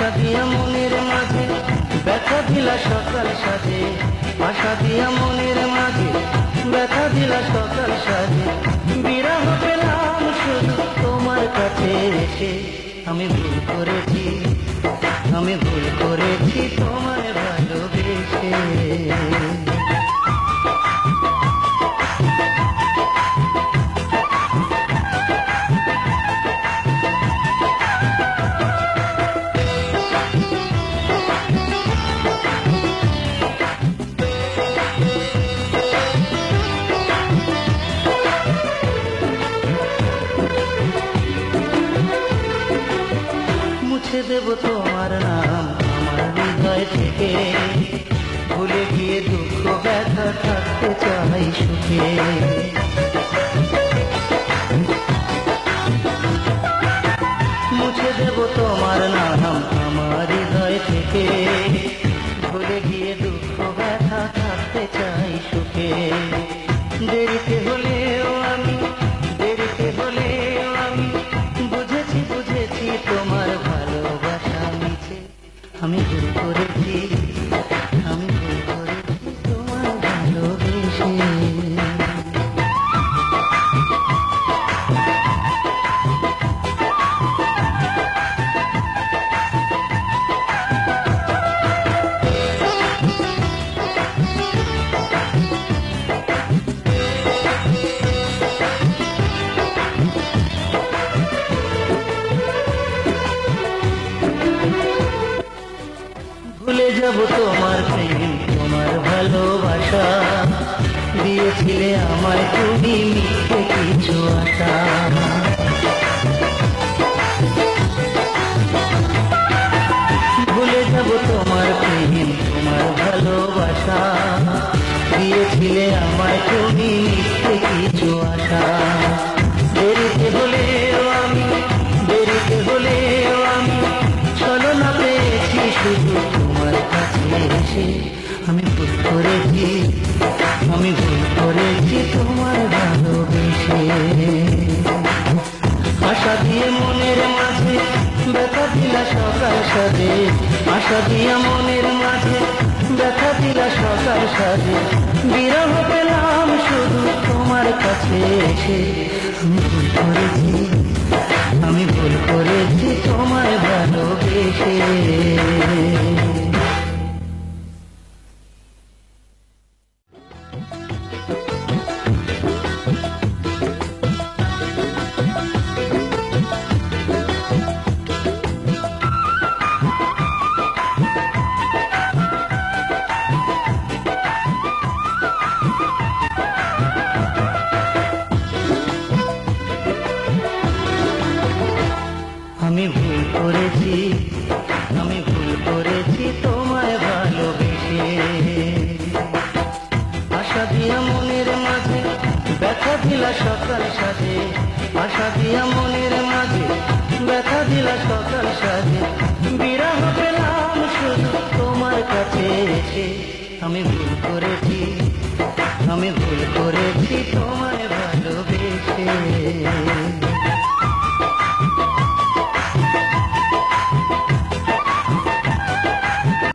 আশা দিয়া মনের মাঝে ব্যথা দিলা সকাল সাজে, আশা দিয়া মনের মাঝে ব্যথা দিলা সকাল সাজে, বিরহ পেলাম শুধু তোমার কাছে এসে। আমি ভুল করেছি, আমি ভুল করেছি তোমায় ভালোবেসে। মুছে দেব তোমার নাম আমার হৃদয় থেকে, ভুলে গিয়ে দুঃখ ব্যথা থাকতে চাই সুখে। মুছে দেব তোমার নাম আমার হৃদয় থেকে, ভুলে গিয়ে দুঃখ ব্যথা থাকতে চাই সুখে। দেরিতে হলেও আমি, দেরিতে হলেও আমি বুঝেছি, বুঝেছি তোমার ভালোবাসা মিছে। আমি ভুল করেছি, আমি ভুল করেছি তোমার ভালোবেসে। ভুলে যাব তোমার প্রেম, তোমার ভালোবাসা, দিয়েছিলে আমায় তুমি মিথ্যে কিছু আশা। ভুলে যাব তোমার প্রেম, তোমার ভালোবাসা, দিয়েছিলে আমায় তুমি মিথ্যে কিছু আশা। দেরিতে হলেও আমি, দেরিতে হলেও আমি ছলনা পেয়েছি শুধু তোমার কাছে এসে। আমি ভুল করেছি, আমি ভুল করেছি তোমার ভালোবেসে। আশা দিয়ে মনের মাঝে ব্যথা দিলা সকাল সাজে, আশা দিয়া মনের মাঝে ব্যথা দিলা সকাল সাজে, বিরহ পেলাম শুধু তোমার কাছে এসে। আমি ভুল করেছি, আমি ভুল করেছি তোমায় ভালোবেসে। আমি ভুল করেছি, আমি ভুল করেছি তোমায় ভালোবেসে। আশা দিয়া মনের মাঝে ব্যথা দিলা সকাল সাজে, আশা দিয়া মনের মাঝে ব্যথা দিলা সকাল সাজে, বিরহ পেলাম শুধু তোমার কাছে এসে। আমি ভুল করেছি, আমি ভুল করেছি।